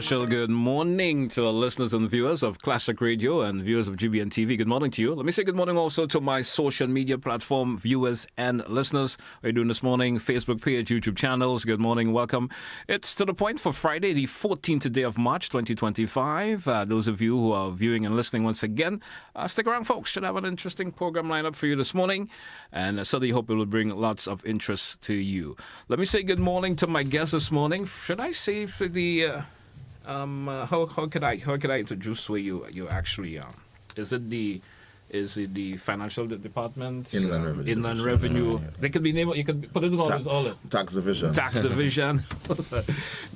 special good morning to our listeners and viewers of Classic Radio and viewers of GBN TV. Good morning to you. Let me say good morning also to my social media platform viewers and listeners. What are you doing this morning? Facebook page, YouTube channels. Good morning. Welcome. It's To The Point for Friday, the 14th day of March, 2025. Those of you who are viewing and listening once again, stick around, folks. Should have an interesting program lined up for you this morning. And I certainly hope it will bring lots of interest to you. Let me say good morning to my guest this morning. Should I say for the how could I introduce where you actually is it the financial department, inland revenue? They could be named. You could put it in all tax division. Tax division.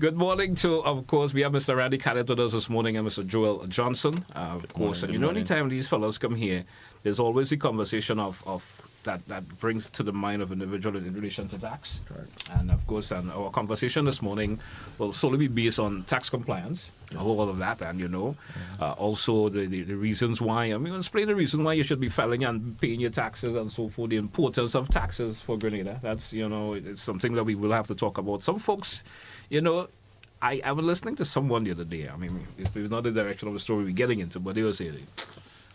Good morning to, of course, we have Mr. Randy Cadet with us this morning and Mr. Johson, of course. And anytime these fellows come here, there's always the conversation of that brings to the mind of an individual in relation to tax. Right. And of course, our conversation this morning will solely be based on tax compliance, all of that, and also the reasons why. I mean, explain the reason why you should be filing and paying your taxes and so forth, the importance of taxes for Grenada. That's, it's something that we will have to talk about. Some folks, I was listening to someone the other day. I mean, it's not the direction of the story we're getting into, but they were saying,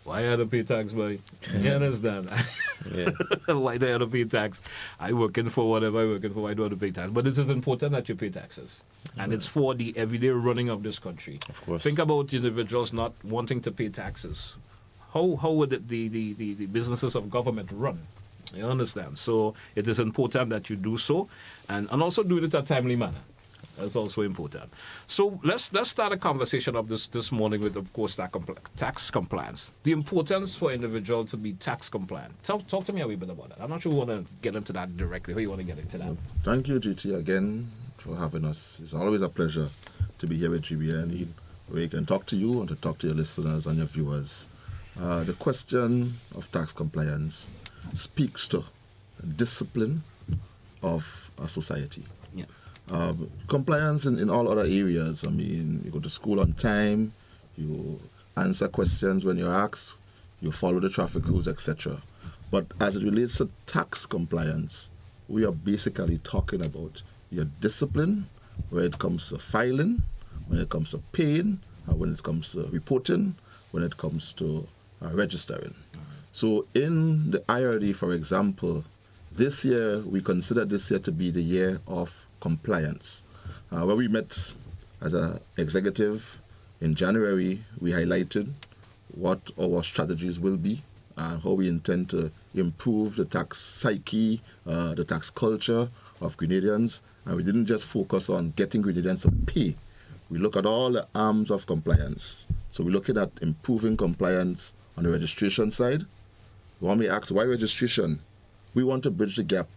why I had to pay tax, boy? You understand? Yeah. Why do I have to pay tax? I working for whatever I working for. Why do I have to pay tax? But it is important that you pay taxes. And it's for the everyday running of this country. Of course. Think about individuals not wanting to pay taxes. How would the businesses of government run? You understand? So it is important that you do so and also do it in a timely manner. That's also important. So let's start a conversation of this morning with, of course, tax compliance. The importance for individual to be tax compliant. Talk to me a wee bit about that. I'm not sure we want to get into that directly. How you want to get into that? Thank you, GT, again for having us. It's always a pleasure to be here with GBN, where you can talk to you and to talk to your listeners and your viewers. The question of tax compliance speaks to discipline of a society. Yeah. Compliance in all other areas. I mean, you go to school on time, you answer questions when you're asked, you follow the traffic rules, etc. But as it relates to tax compliance, we are basically talking about your discipline when it comes to filing, when it comes to paying, when it comes to reporting, when it comes to registering. So in the IRD, for example, this year, we consider this year to be the year of compliance. When we met as an executive in January, we highlighted what our strategies will be and how we intend to improve the tax psyche, the tax culture of Grenadians. And we didn't just focus on getting Grenadians to pay. We look at all the arms of compliance. So we're looking at improving compliance on the registration side. When we ask why registration, we want to bridge the gap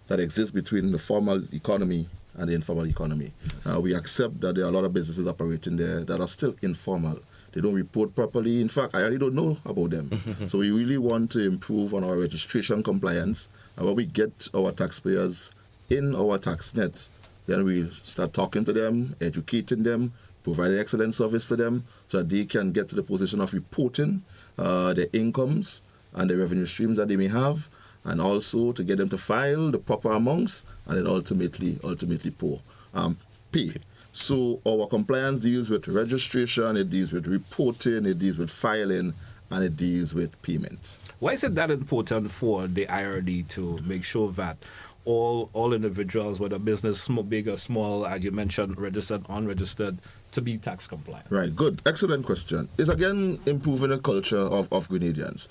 that exists between the formal economy and the informal economy. We accept that there are a lot of businesses operating there that are still informal. They don't report properly. In fact, I really don't know about them. So we really want to improve on our registration compliance. And when we get our taxpayers in our tax net, then we start talking to them, educating them, providing excellent service to them so that they can get to the position of reporting their incomes and the revenue streams that they may have, and also to get them to file the proper amounts and then ultimately pay. So our compliance deals with registration, it deals with reporting, it deals with filing, and it deals with payment. Why is it that important for the IRD to make sure that all individuals, whether business, small, big or small, as you mentioned, registered, unregistered, to be tax compliant? Right, good. Excellent question. It's again improving the culture of Grenadians.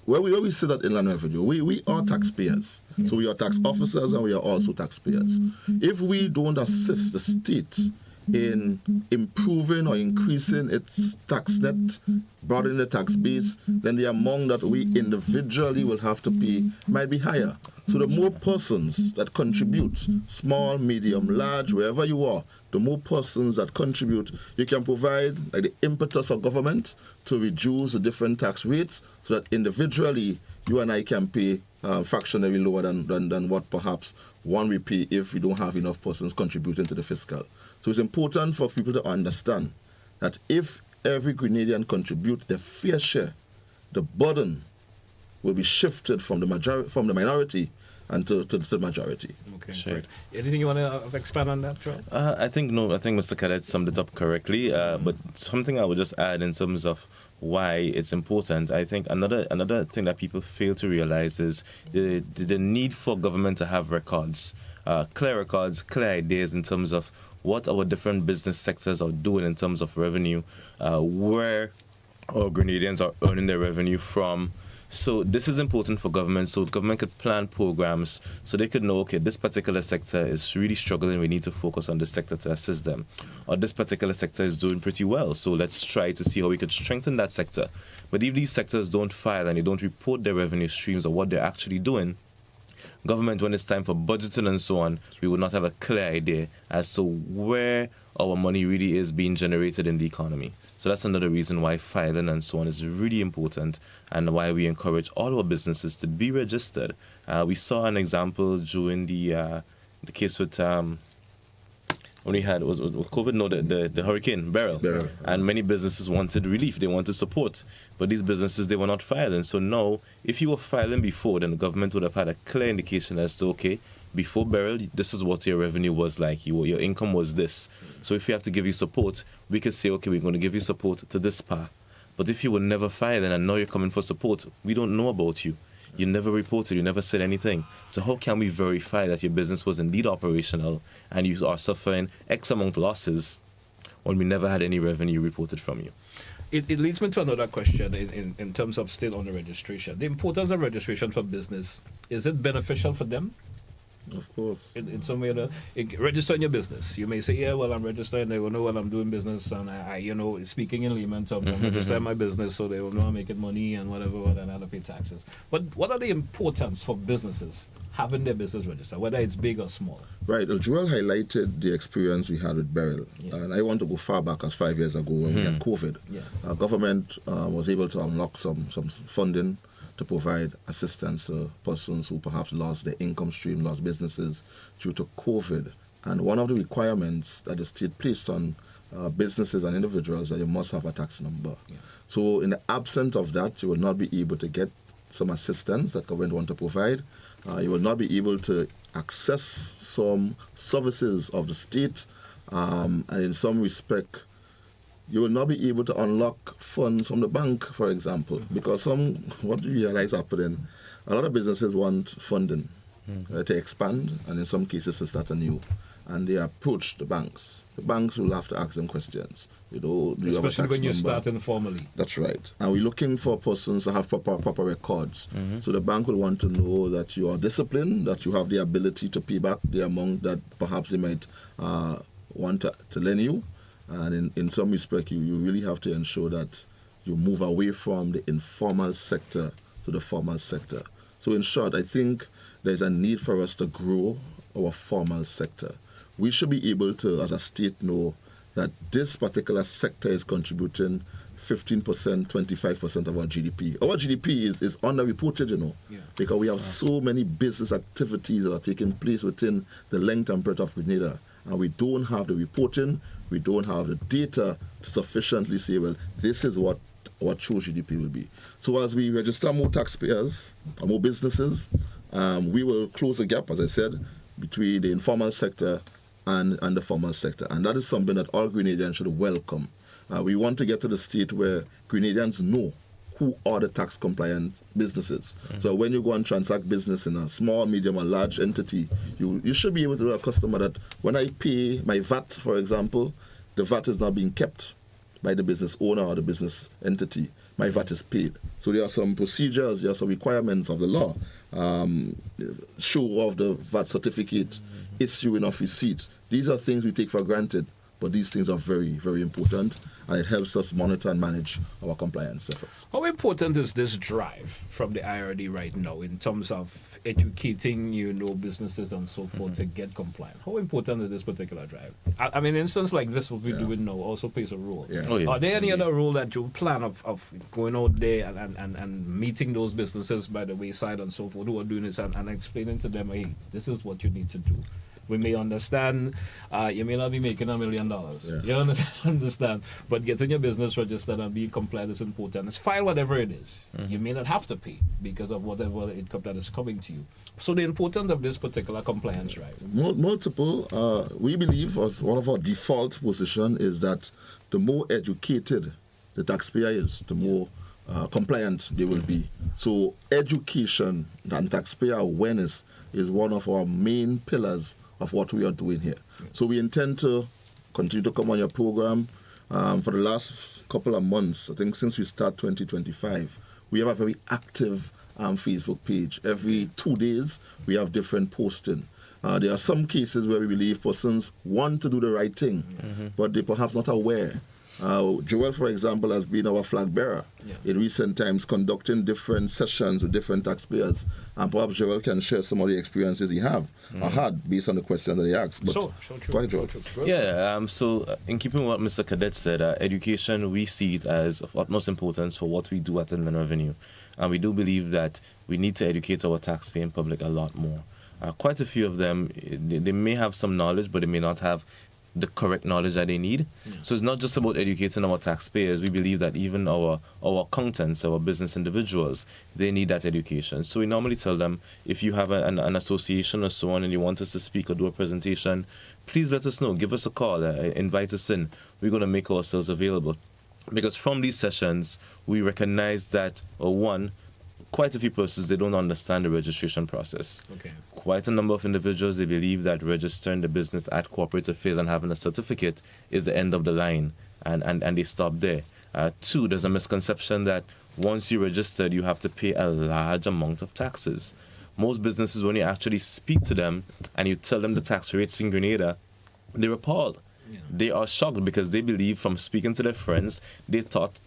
Where we sit at Inland Revenue, we are taxpayers. So we are tax officers and we are also taxpayers. If we don't assist the state in improving or increasing its tax net, broadening the tax base, then the amount that we individually will have to pay might be higher. So the more persons that contribute, small, medium, large, wherever you are, the more persons that contribute, you can provide like the impetus of government to reduce the different tax rates so that individually you and I can pay fractionally lower than what perhaps one we pay if we don't have enough persons contributing to the fiscal. So it's important for people to understand that if every Grenadian contributes their fair share, the burden will be shifted from the minority and to the majority. Okay, Sure. great. Anything you want to expand on that, Joe? I think Mr. Cadet summed it up correctly. But something I would just add in terms of why it's important. I think another thing that people fail to realize is the need for government to have records, clear ideas in terms of what our different business sectors are doing in terms of revenue, where our Grenadians are earning their revenue from. So this is important for government, so government could plan programs so they could know, okay, this particular sector is really struggling, we need to focus on this sector to assist them. Or this particular sector is doing pretty well, so let's try to see how we could strengthen that sector. But if these sectors don't file and they don't report their revenue streams or what they're actually doing, government, when it's time for budgeting and so on, we would not have a clear idea as to where our money really is being generated in the economy. So that's another reason why filing and so on is really important, and why we encourage all our businesses to be registered. We saw an example during the case with when we had was COVID, no, the hurricane Beryl, and many businesses wanted relief, they wanted support, but these businesses, they were not filing. So now, if you were filing before, then the government would have had a clear indication as to, okay, before Beryl, this is what your revenue was like, your income was this. So if we have to give you support, we could say, okay, we're going to give you support to this par. But if you were never filing and now you're coming for support, we don't know about you. You never reported, you never said anything. So how can we verify that your business was indeed operational and you are suffering X amount losses when we never had any revenue reported from you? It leads me to another question in terms of still on the registration. The importance of registration for business, is it beneficial for them? Of course. In some way, registering your business. You may say, yeah, well, I'm registering, they will know when I'm doing business, and I speaking in layman terms, I'm registering my business so they will know I'm making money and whatever, and I have to pay taxes. But what are the importance for businesses having their business registered, whether it's big or small? Right. Joel highlighted the experience we had with Beryl. Yeah. And I want to go far back as 5 years ago when we had COVID. Yeah. Our government was able to unlock some funding to provide assistance to persons who perhaps lost their income stream, lost businesses due to COVID. And one of the requirements that the state placed on businesses and individuals that you must have a tax number. Yeah. So in the absence of that, you will not be able to get some assistance that government want to provide. You will not be able to access some services of the state, and in some respect, you will not be able to unlock funds from the bank, for example, because what you realize happening, a lot of businesses want funding to expand, and in some cases to start anew, and they approach the banks. The banks will have to ask them questions. Do you have a tax Especially when you're number? starting formally. That's right. And we're looking for persons to have proper records. So the bank will want to know that you are disciplined, that you have the ability to pay back the amount that perhaps they might want to lend you. And in some respect, you really have to ensure that you move away from the informal sector to the formal sector. So in short, I think there's a need for us to grow our formal sector. We should be able to, as a state, know that this particular sector is contributing 15%, 25% of our GDP. Our GDP is underreported, because we have so many business activities that are taking place within the length and breadth of Grenada. And we don't have the reporting, we don't have the data to sufficiently say, well, this is what our true GDP will be. So as we register more taxpayers, or more businesses, we will close the gap, as I said, between the informal sector and the formal sector. And that is something that all Grenadians should welcome. We want to get to the state where Grenadians know who are the tax compliant businesses. So when you go and transact business in a small, medium, or large entity, you should be able to tell a customer that when I pay my VAT, for example, the VAT is not being kept by the business owner or the business entity. My VAT is paid. So there are some procedures, there are some requirements of the law. Show of the VAT certificate, issuing of receipts. These are things we take for granted, but these things are very, very important, and it helps us monitor and manage our compliance efforts. How important is this drive from the IRD right now in terms of educating, businesses and so forth to get compliant? How important is this particular drive? I mean, instance like this, what we're doing now also plays a role. Yeah. Oh, yeah. Are there any other role that you plan of going out there and meeting those businesses by the wayside and so forth who are doing this and explaining to them, hey, this is what you need to do? We may understand you may not be making $1 million. Yeah. You understand? But getting your business registered and being compliant is important. It's file whatever it is. You may not have to pay because of whatever income that is coming to you. So the importance of this particular compliance drive. Multiple. We believe as one of our default position is that the more educated the taxpayer is, the more compliant they will be. So education and taxpayer awareness is one of our main pillars of what we are doing here. So we intend to continue to come on your program. For the last couple of months, I think since we start 2025, we have a very active Facebook page. Every 2 days, we have different posting. There are some cases where we believe persons want to do the right thing, but they perhaps not aware. Joel, for example, has been our flag bearer in recent times, conducting different sessions with different taxpayers. And perhaps Joel can share some of the experiences he had based on the questions that he asked. But go ahead, Joel. Yeah, so in keeping with what Mr. Cadet said, education, we see it as of utmost importance for what we do at Inland Revenue. And we do believe that we need to educate our taxpaying public a lot more. Quite a few of them, they may have some knowledge, but they may not have the correct knowledge that they need. So it's not just about educating our taxpayers. We believe that even our accountants, our business individuals, they need that education. So we normally tell them, if you have an association or so on and you want us to speak or do a presentation, please let us know. Give us a call. Invite us in. We're going to make ourselves available. Because from these sessions, we recognize that, one, quite a few persons, they don't understand the registration process. Okay. Quite a number of individuals, they believe that registering the business at corporate affairs and having a certificate is the end of the line, and they stop there. Two, there's a misconception that once you registered, you have to pay a large amount of taxes. Most businesses, when you actually speak to them and you tell them the tax rates in Grenada, they're appalled. Yeah. They are shocked because they believe, from speaking to their friends, they thought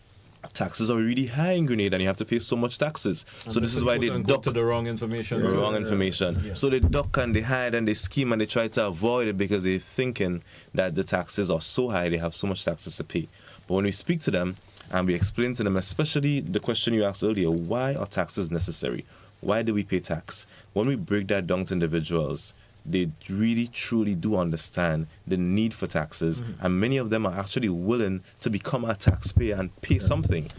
taxes are really high in Grenada and you have to pay so much taxes. And so this is why they duck to the wrong information. Yeah. So they duck and they hide and they scheme and they try to avoid it because they're thinking that the taxes are so high, they have so much taxes to pay. But when we speak to them and we explain to them, especially the question you asked earlier, why are taxes necessary? Why do we pay tax? When we break that down to individuals, they really, truly do understand the need for taxes, and many of them are actually willing to become a taxpayer and pay something.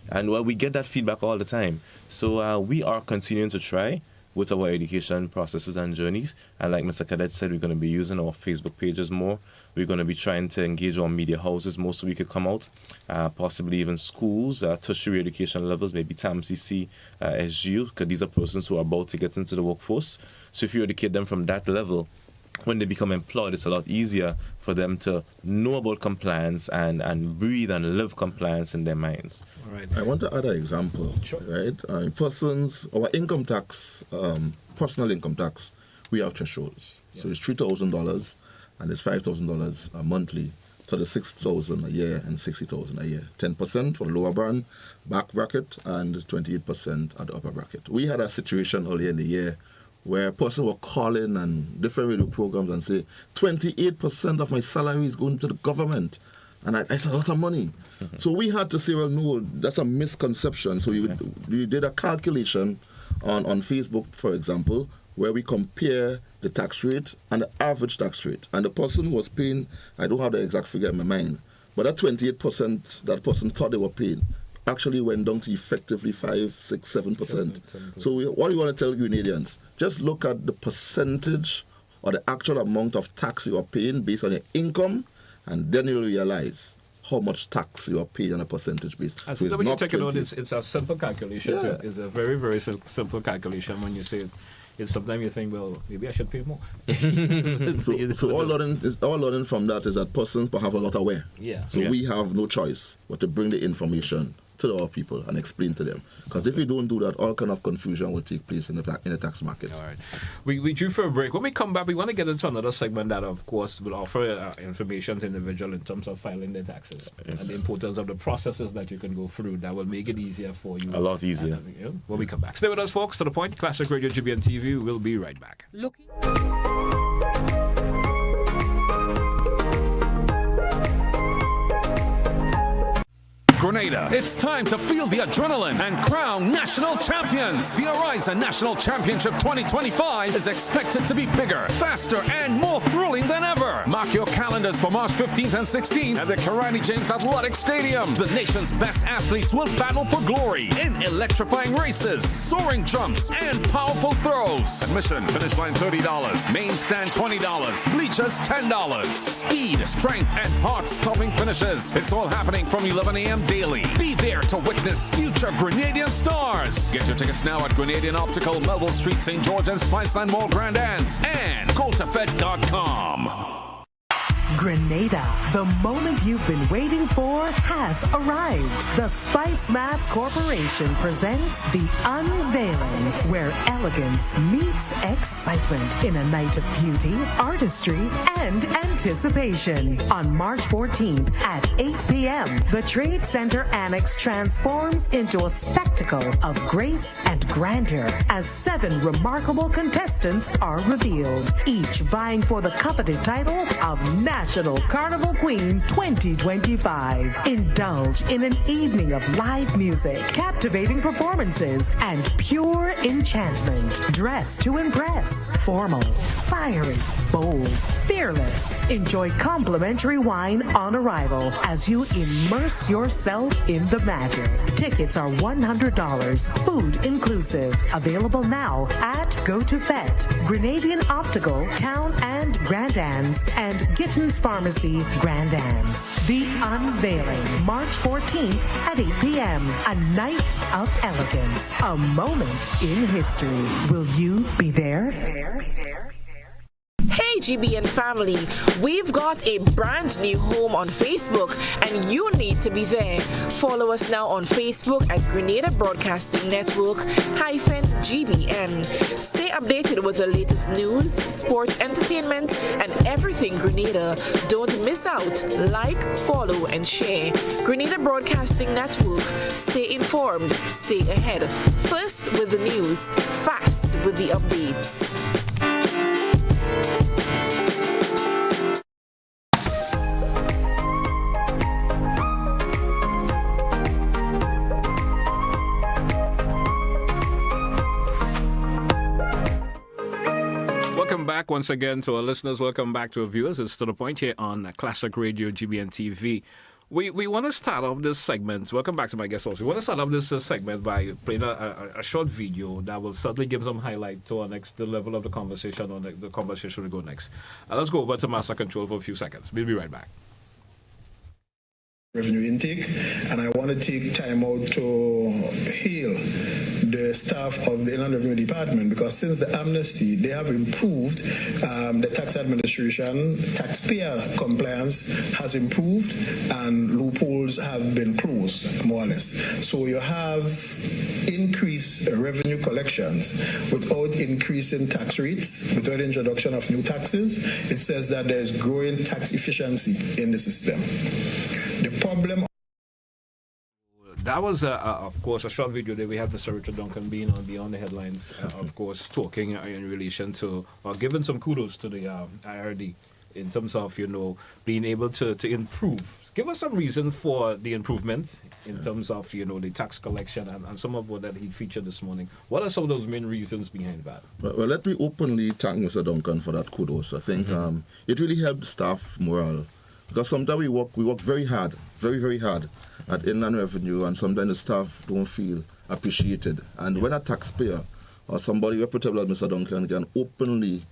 And we get that feedback all the time. So we are continuing to try with our education processes and journeys. And like Mr. Cadet said, we're going to be using our Facebook pages more. We're going to be trying to engage our media houses more so we could come out, possibly even schools, tertiary education levels, maybe TAMCC, SGU, because these are persons who are about to get into the workforce. So if you educate them from that level, when they become employed, it's a lot easier for them to know about compliance and breathe and live compliance in their minds. All right. I want to add an example, right? Persons, our income tax, personal income tax, we have thresholds. So it's $3,000 and it's $5,000 monthly, to the $6,000 a year and $60,000 a year. 10% for the lower back bracket and 28% at the upper bracket. We had a situation earlier in the year where persons were calling and different radio programs and say, 28% of my salary is going to the government. And that's a lot of money. So we had to say, well, no, that's a misconception. So we did a calculation on Facebook, for example, where we compare the tax rate and the average tax rate. And the person was paying, I don't have the exact figure in my mind, but that 28% that person thought they were paying actually went down to effectively 5%, 6%, 7%. So what we want to tell Grenadians, just look at the percentage or the actual amount of tax you are paying based on your income, and then you'll realize how much tax you are paying on a percentage basis. And so when you take it out, it's a simple calculation. Yeah. It's a very, very simple calculation when you say it. It's sometimes you think, well, maybe I should pay more. so all learning from that is that persons have a lot aware. We have no choice but to bring the information to our people and explain to them. Because if we don't do that, all kind of confusion will take place in the tax market. All right. We due for a break. When we come back, we want to get into another segment that, of course, will offer information to individuals in terms of filing their taxes and the importance of the processes that you can go through that will make it easier for you. A lot easier. When we come back. Stay with us, folks. To the point. Classic Radio GBN TV. We'll be right back. Grenada. It's time to feel the adrenaline and crown national champions. The Horizon National Championship 2025 is expected to be bigger, faster, and more thrilling than ever. Mark your calendars for March 15th and 16th at the Karani James Athletic Stadium. The nation's best athletes will battle for glory in electrifying races, soaring jumps, and powerful throws. Admission, finish line $30, main stand $20, bleachers $10. Speed, strength, and heart-stopping finishes. It's all happening from 11 a.m. daily. Be there to witness future Grenadian stars. Get your tickets now at Grenadian Optical, Melville Street, St. George, and Spiceland Mall Grand Anse, and GoToFed.com. Grenada, the moment you've been waiting for has arrived. The Spice Mass Corporation presents The Unveiling, where elegance meets excitement in a night of beauty, artistry, and anticipation. On March 14th at 8 p.m., the Trade Center Annex transforms into a spectacle of grace and grandeur as 7 remarkable contestants are revealed, each vying for the coveted title of National Carnival Queen 2025. Indulge in an evening of live music, captivating performances, and pure enchantment. Dress to impress. Formal, fiery, bold, fearless. Enjoy complimentary wine on arrival as you immerse yourself in the magic. Tickets are $100, food inclusive. Available now at GoToFed, Grenadian Optical, Town and Grand Anse, and Gittins Pharmacy, Grand Anse. The Unveiling, March 14th at 8 p.m. A night of elegance, a moment in history. Will you be there? Hey GBN family, we've got a brand new home on Facebook and you need to be there. Follow us now on Facebook at Grenada Broadcasting Network -GBN. Stay updated with the latest news, sports, entertainment, and everything Grenada. Don't miss out. Like, follow, and share. Grenada Broadcasting Network. Stay informed, stay ahead. First with the news, fast with the updates. Welcome back once again to our listeners. Welcome back to our viewers. It's To The Point here on Classic Radio, GBN TV. We want to start off this segment. Welcome back to my guest host. We want to start off this segment by playing a short video that will certainly give some highlight to our the level of the conversation or the conversation we go next. Let's go over to Master Control for a few seconds. We'll be right back. Revenue intake, and I want to take time out to hail the staff of the Inland Revenue Department, because since the amnesty, they have improved the tax administration, taxpayer compliance has improved, and loopholes have been closed, more or less. So you have increased revenue collections without increasing tax rates, without introduction of new taxes. It says that there's growing tax efficiency in the system. The problem. That was, of course, a short video that we had Mr. Richard Duncan being on Beyond the Headlines, of course, talking in relation to, giving some kudos to the IRD in terms of, being able to improve. Give us some reason for the improvement in terms of, the tax collection and some of what that he featured this morning. What are some of those main reasons behind that? Well, let me openly thank Mr. Duncan for that kudos. I think it really helped staff morale. Because sometimes we work very hard, very, very hard at Inland Revenue, and sometimes the staff don't feel appreciated. And when a taxpayer or somebody reputable as Mr. Duncan can openly,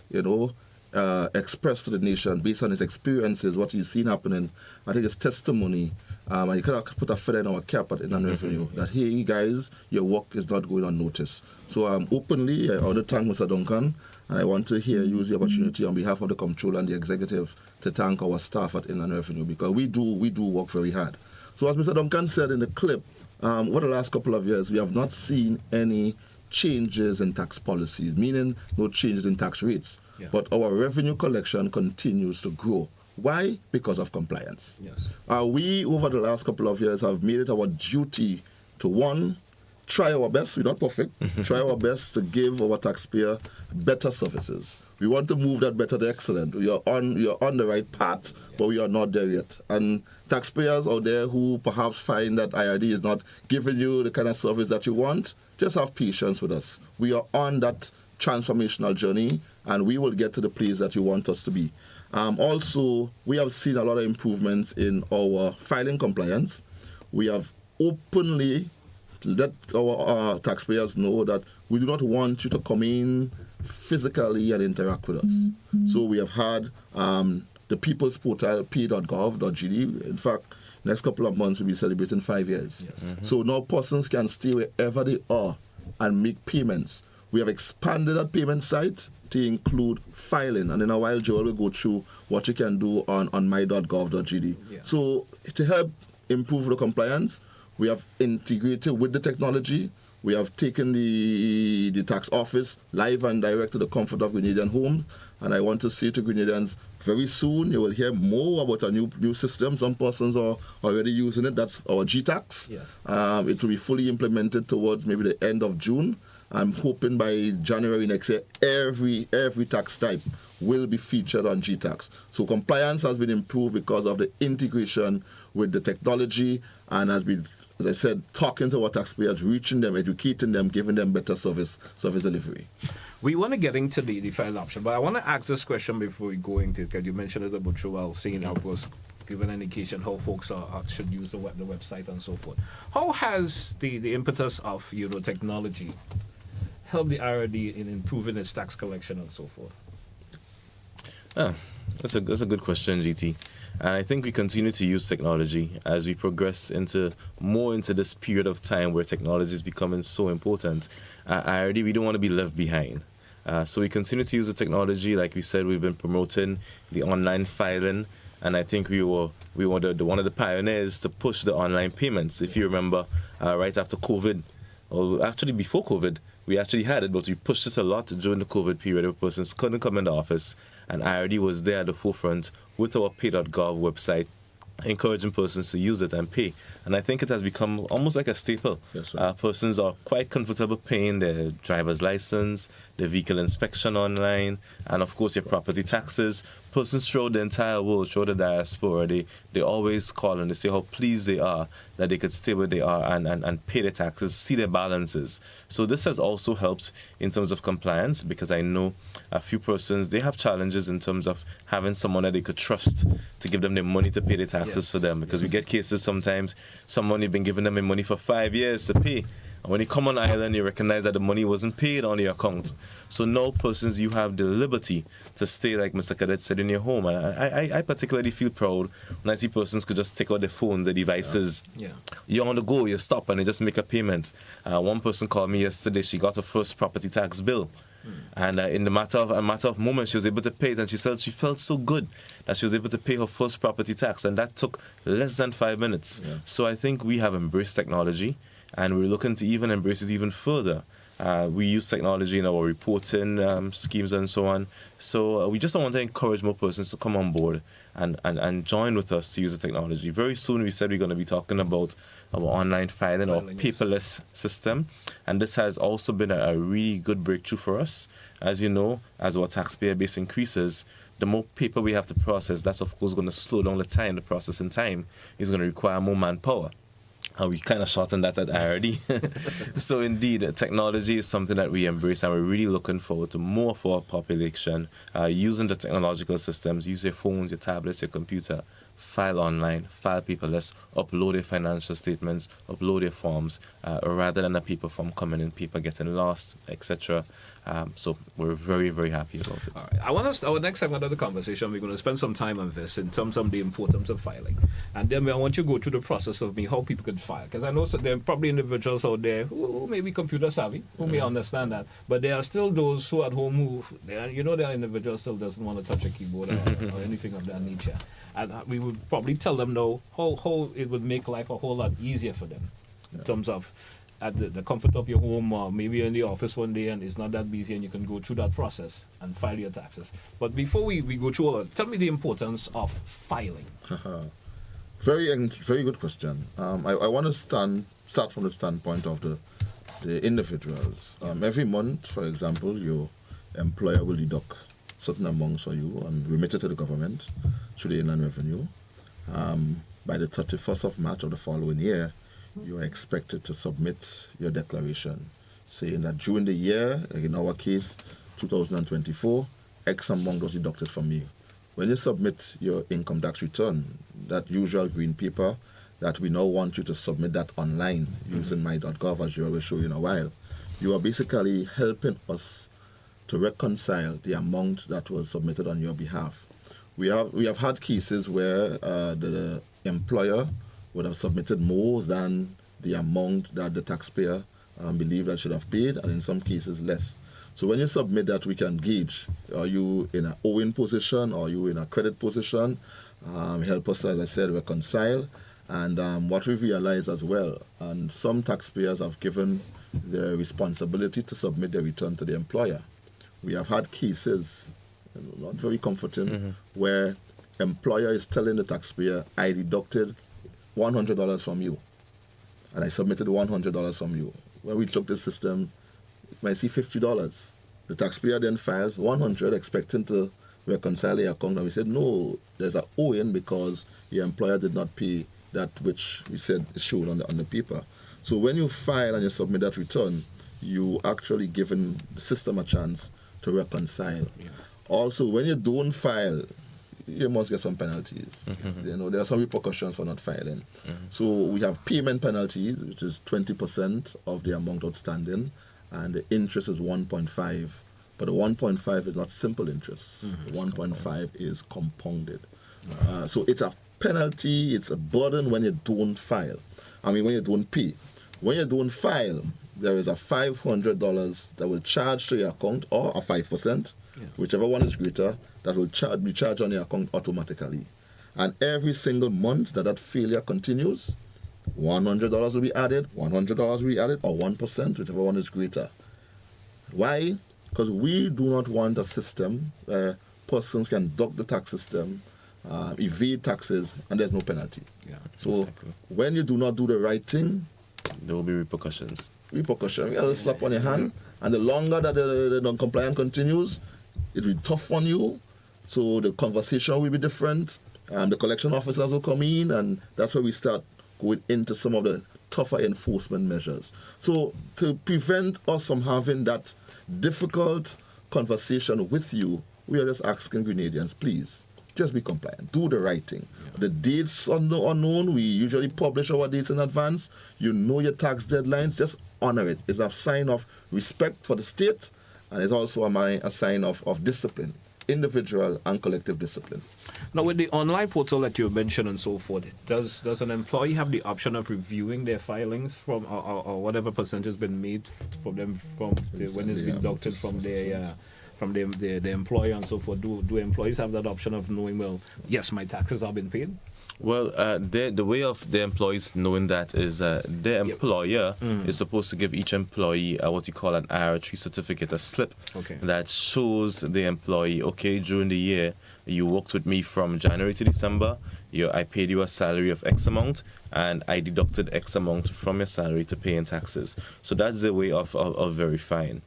express to the nation based on his experiences, what he's seen happening, I think it's testimony. And you cannot put a feather in our cap at Inland Revenue that, hey, guys, your work is not going unnoticed. So openly, I want to thank Mr. Duncan, and I want to use the opportunity on behalf of the Comptroller and the Executive to thank our staff at Inland Revenue, because we do work very hard. So as Mr. Duncan said in the clip, over the last couple of years, we have not seen any changes in tax policies, meaning no changes in tax rates. Yeah. But our revenue collection continues to grow. Why? Because of compliance. Yes. We, over the last couple of years, have made it our duty to, one, try our best. We're not perfect. Try our best to give our taxpayer better services. We want to move that better to excellent. We are on the right path, but we are not there yet. And taxpayers out there who perhaps find that IRD is not giving you the kind of service that you want, just have patience with us. We are on that transformational journey, and we will get to the place that you want us to be. Also, we have seen a lot of improvements in our filing compliance. We have openly let our taxpayers know that we do not want you to come in physically and interact with us. So we have had the People's Portal, p.gov.gd. In fact, next couple of months we'll be celebrating 5 years. So now persons can stay wherever they are and make payments. We have expanded that payment site to include filing, and in a while Joel will go through what you can do on my.gov.gd. So to help improve the compliance, we have integrated with the technology. We have taken the tax office live and direct to the comfort of Grenadian home. And I want to say to Grenadians, very soon you will hear more about a new system. Some persons are already using it. That's our GTax. It will be fully implemented towards maybe the end of June. I'm hoping by January next year, every tax type will be featured on GTax. So compliance has been improved because of the integration with the technology, and has been, as I said, talking to our taxpayers, reaching them, educating them, giving them better service delivery. We want to get into the final option, but I want to ask this question before we go into it, because you mentioned it about Joel seeing how it was given an indication how folks should use the website and so forth. How has the impetus of technology help the IRD in improving its tax collection and so forth? That's a good question, GT. And I think we continue to use technology as we progress into this period of time where technology is becoming so important. IRD, we don't want to be left behind. So we continue to use the technology. Like we said, we've been promoting the online filing, and I think we were one of the pioneers to push the online payments. If you remember, right after COVID, or actually before COVID, we actually had it, but we pushed it a lot during the COVID period where persons couldn't come in the office, and IRD was there at the forefront with our pay.gov website, encouraging persons to use it and pay. And I think it has become almost like a staple. Persons are quite comfortable paying their driver's license, their vehicle inspection online, and of course your property taxes. Persons throughout the entire world, throughout the diaspora, they always call and they say how pleased they are that they could stay where they are and pay their taxes, see their balances. So this has also helped in terms of compliance, because I know a few persons, they have challenges in terms of having someone that they could trust to give them their money to pay their taxes for them. Because we get cases sometimes, someone you've been giving them their money for 5 years to pay. And when you come on island, you recognize that the money wasn't paid on your account. So now, persons, you have the liberty to stay, like Mr. Cadet said, in your home. And I particularly feel proud when I see persons could just take out their phones, their devices. You're on the go, you stop, and they just make a payment. One person called me yesterday. She got her first property tax bill. And in a matter of moments, she was able to pay it, and she said she felt so good that she was able to pay her first property tax, and that took less than 5 minutes. So I think we have embraced technology, and we're looking to even embrace it even further. We use technology in our reporting schemes and so on. So we just want to encourage more persons to come on board and join with us to use the technology. Very soon, we said we're going to be talking about our online filing or paperless system. And this has also been a really good breakthrough for us. As you know, as our taxpayer base increases, the more paper we have to process, that's of course going to slow down the processing time. It's going to require more manpower. And we kind of shortened that at IRD. So indeed, technology is something that we embrace, and we're really looking forward to more of our population using the technological systems. Use your phones, your tablets, your computer, file online, file paperless, upload your financial statements, upload your forms, rather than a paper form coming in, paper getting lost, etc. So we're very, very happy about it. All right. Our next segment of the conversation, we're going to spend some time on this in terms of the importance of filing. And then I want you to go through the process of how people can file. Because I know there are probably individuals out there who may be computer savvy, who may understand that. But there are still those who at home who, there are individuals still doesn't want to touch a keyboard or anything of that nature. And we would probably tell them, though, how it would make life a whole lot easier for them in terms of at the comfort of your home, or maybe you're in the office one day and it's not that busy and you can go through that process and file your taxes. But before we go through all that, tell me the importance of filing. Very good question. I want to start from the standpoint of the the individuals. Every month, for example, your employer will deduct certain amounts for you and remit it to the government through the Inland Revenue. By the 31st of March of the following year, you are expected to submit your declaration saying that during the year, like in our case, 2024, X amount was deducted from you. When you submit your income tax return, that usual green paper, that we now want you to submit that online using my.gov, as you will show you in a while, you are basically helping us to reconcile the amount that was submitted on your behalf. We have had cases where the employer would have submitted more than the amount that the taxpayer believed that should have paid, and in some cases less. So when you submit that, we can gauge, are you in an owing position, or are you in a credit position? Help us, as I said, reconcile. And what we've realized as well, and some taxpayers have given the responsibility to submit their return to the employer. We have had cases, not very comforting, where employer is telling the taxpayer, I deducted $100 from you, and I submitted $100 from you. When we took the system, you might see $50. The taxpayer then files $100 expecting to reconcile the account, and we said, no, there's an owing because your employer did not pay that which we said is shown on the paper. So when you file and you submit that return, you actually giving the system a chance to reconcile. Yeah. Also, when you don't file, you must get some penalties. You know, there are some repercussions for not filing. So we have payment penalties, which is 20% of the amount outstanding, and the interest is 1.5. But the 1.5 is not simple interest. The 1.5 is compounded. So it's a penalty, it's a burden when you don't file. When you don't pay. When you don't file, there is a $500 that will charge to your account, or a 5%, whichever one is greater, that will be charged on your account automatically. And every single month that failure continues, $100 will be added, $100 will be added, or 1%, whichever one is greater. Why? Because we do not want a system where persons can duck the tax system, evade taxes, and there's no penalty. So when you do not do the right thing, there will be repercussions. You have a slap on your hand, and the longer that the non-compliance continues, it will be tough on you. So the conversation will be different, and the collection officers will come in, and that's where we start going into some of the tougher enforcement measures. So to prevent us from having that difficult conversation with you, we are just asking Grenadians, please, just be compliant. Do the right thing. The dates are unknown. We usually publish our dates in advance. You know your tax deadlines. Just honor it. It's a sign of respect for the state, and it's also a sign of discipline, individual and collective discipline. Now, with the online portal that you mentioned and so forth, does an employee have the option of reviewing their filings from or whatever percentage has been made from them when it's deducted from their the employer and so forth? Do employees have that option of knowing, well, yes, my taxes have been paid? Well, the way of the employees knowing that is their employer is supposed to give each employee what you call an IR3 certificate, a slip that shows the employee, okay, during the year, you worked with me from January to December, I paid you a salary of X amount, and I deducted X amount from your salary to pay in taxes. So that's the way of verifying.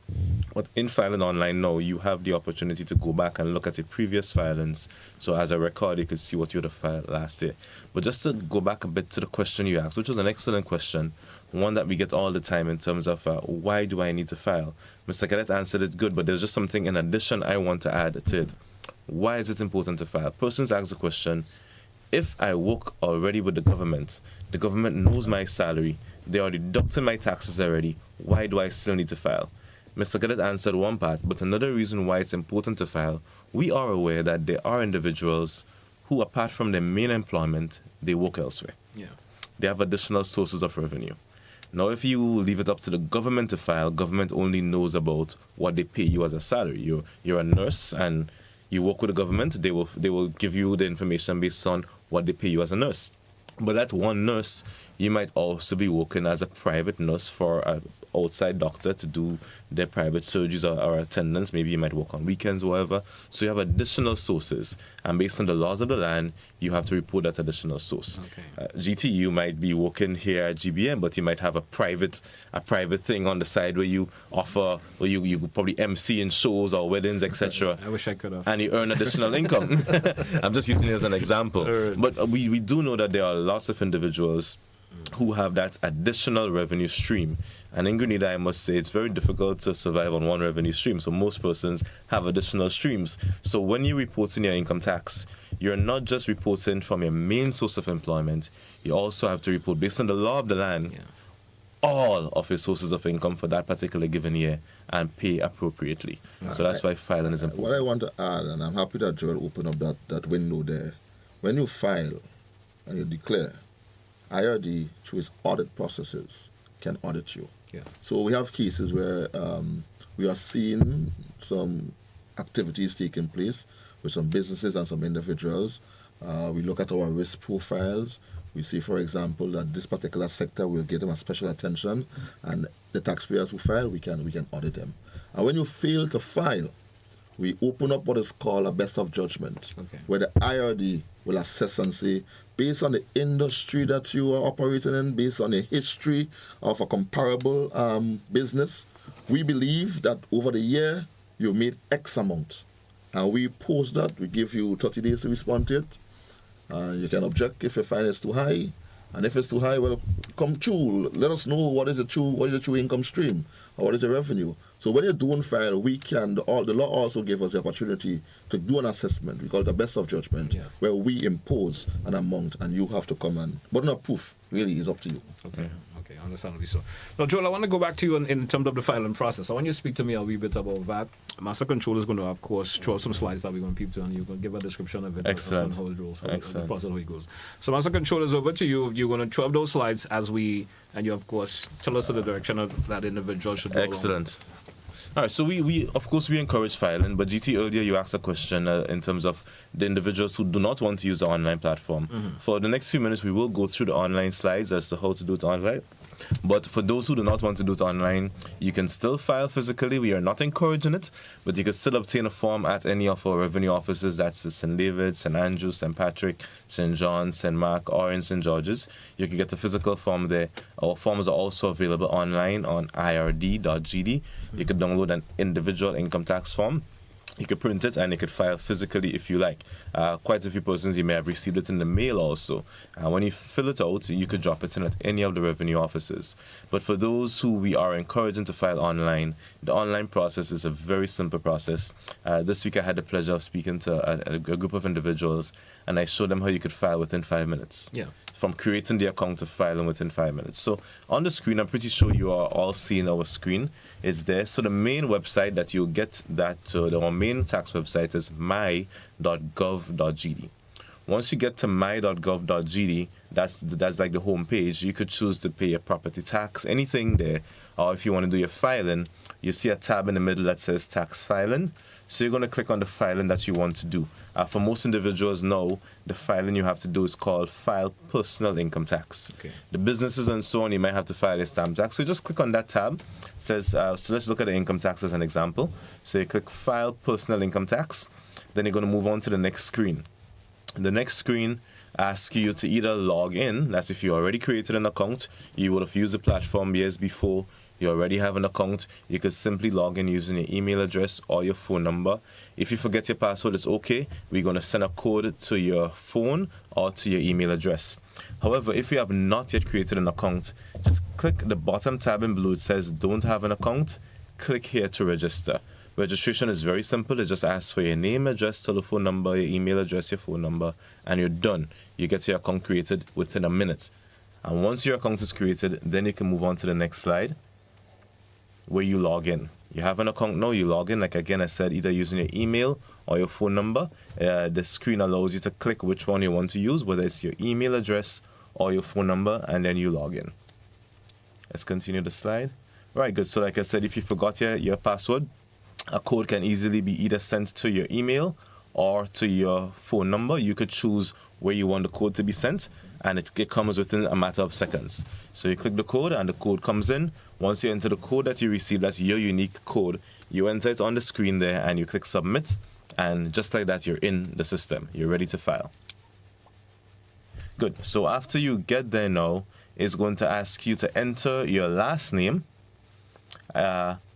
But in filing online now, you have the opportunity to go back and look at your previous filings. So as a record, you could see what you would have filed last year. But just to go back a bit to the question you asked, which was an excellent question, one that we get all the time in terms of why do I need to file? Mr. Cadet answered it good, but there's just something in addition I want to add to it. Why is it important to file? Persons ask the question, if I work already with the government knows my salary, they are deducting my taxes already, why do I still need to file? Mr. Cadet answered one part, but another reason why it's important to file, we are aware that there are individuals who, apart from their main employment, they work elsewhere. They have additional sources of revenue. Now, if you leave it up to the government to file, government only knows about what they pay you as a salary. You're a nurse and you work with the government, they will give you the information based on what they pay you as a nurse. But that one nurse, You might also be working as a private nurse for an outside doctor to do their private surgeries or attendance. Maybe you might work on weekends or whatever. So you have additional sources. And based on the laws of the land, you have to report that additional source. Okay. GT, you might be working here at GBM, but you might have a private thing on the side where you offer, or you probably MC in shows or weddings, etc. I wish I could have. And you earn additional income. I'm just using it as an example. Right. But we do know that there are lots of individuals who have that additional revenue stream. And in Grenada, I must say, it's very difficult to survive on one revenue stream. So most persons have additional streams. So when you're reporting your income tax, you're not just reporting from your main source of employment. You also have to report, based on the law of the land, all of your sources of income for that particular given year and pay appropriately. So that's why filing is important. What I want to add, and I'm happy that Joel opened up that window there, when you file and you declare, IRD, through its audit processes, can audit you. Yeah. So we have cases where we are seeing some activities taking place with some businesses and some individuals. We look at our risk profiles. We see, for example, that this particular sector will give them a special attention, and the taxpayers who file, we can audit them. And when you fail to file, we open up what is called a best of judgment, where the IRD will assess and say, based on the industry that you are operating in, based on the history of a comparable business, we believe that over the year you made X amount. And we post that, we give you 30 days to respond to it. You can object if you find it's too high. And if it's too high, well, come true. Let us know what is the true income stream, or what is the revenue. So when you don't file, the law also gives us the opportunity to do an assessment. We call it a best of judgment, where we impose an amount and you have to come and, but no proof, really, is up to you. Okay, understandably so. Now, Joel, I want to go back to you in terms of the filing process. I want you to speak to me a wee bit about that. Master Controller is going to, of course, throw some slides that we want people to, and you're going to give a description of it. Excellent. How it rolls, Excellent. The process, how it goes. So, Master Controller is over to you. You're going to throw up those slides and you, of course, tell us the direction of that individual should go. Excellent. All right, so we of course we encourage filing, but GT, earlier you asked a question in terms of the individuals who do not want to use the online platform. For the next few minutes, we will go through the online slides as to how to do it online. But for those who do not want to do it online, you can still file physically. We are not encouraging it, but you can still obtain a form at any of our revenue offices. That's St. David, St. Andrew, St. Patrick, St. John, St. Mark, or in St. George's. You can get a physical form there. Our forms are also available online on ird.gd. You can download an individual income tax form. You could print it and you could file physically if you like. Quite a few persons, you may have received it in the mail also. When you fill it out, you could drop it in at any of the revenue offices. But for those who we are encouraging to file online, the online process is a very simple process. This week I had the pleasure of speaking to a group of individuals, and I showed them how you could file within 5 minutes. Yeah. From creating the account to filing within 5 minutes. So on the screen, I'm pretty sure you are all seeing our screen. It's there. So the main website that you'll get our main tax website is my.gov.gd. Once you get to my.gov.gd, that's like the home page. You could choose to pay your property tax, anything there. Or if you want to do your filing, you see a tab in the middle that says tax filing. So you're going to click on the filing that you want to do. For most individuals now, the filing you have to do is called file personal income tax. Okay. The businesses and so on, you might have to file a stamp tax. So just click on that tab. It says, so let's look at the income tax as an example. So you click file personal income tax. Then you're going to move on to the next screen. The next screen asks you to either log in. That's if you already created an account. You would have used the platform years before. You already have an account. You could simply log in using your email address or your phone number. If you forget your password, it's okay. We're going to send a code to your phone or to your email address. However, if you have not yet created an account, just click the bottom tab in blue. It says don't have an account. Click here to register. Registration is very simple. It just asks for your name, address, telephone number, your email address, your phone number, and you're done. You get your account created within a minute. And once your account is created, then you can move on to the next slide, where you log in. You have an account now, you log in, like again I said, either using your email or your phone number. The screen allows you to click which one you want to use, whether it's your email address or your phone number, and then you log in. Let's continue the slide. Right, good. So like I said, if you forgot your password, a code can easily be either sent to your email or to your phone number. You could choose where you want the code to be sent. and it comes within a matter of seconds. So you click the code, and the code comes in. Once you enter the code that you received, that's your unique code, you enter it on the screen there, and you click submit, and just like that, you're in the system. You're ready to file. Good. So after you get there now, it's going to ask you to enter your last name.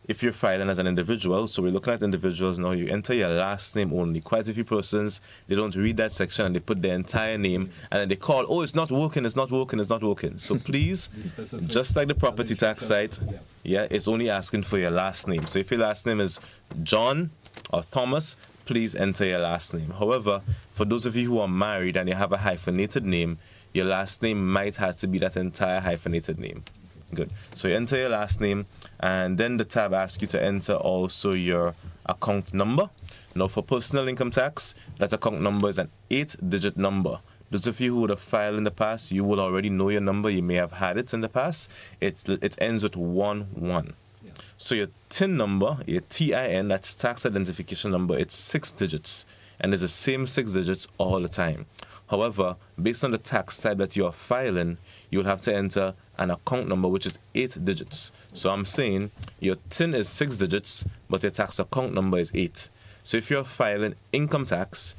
If you're filing as an individual, so we're looking at individuals now, you enter your last name only. Quite a few persons, they don't read that section and they put their entire name and then they call, oh, it's not working, it's not working, it's not working. So please, just like the property tax site, it's only asking for your last name. So if your last name is John or Thomas, please enter your last name. However, for those of you who are married and you have a hyphenated name, your last name might have to be that entire hyphenated name. Good. So you enter your last name, and then the tab asks you to enter also your account number. Now, for personal income tax, that account number is an 8-digit number. Those of you who would have filed in the past, you will already know your number. You may have had it in the past. It ends with 11. Yeah. So your TIN number, your TIN, that's tax identification number, it's 6 digits, and it's the same 6 digits all the time. However, based on the tax type that you are filing, you'll have to enter an account number which is 8 digits. So I'm saying your TIN is 6 digits, but your tax account number is 8. So if you're filing income tax,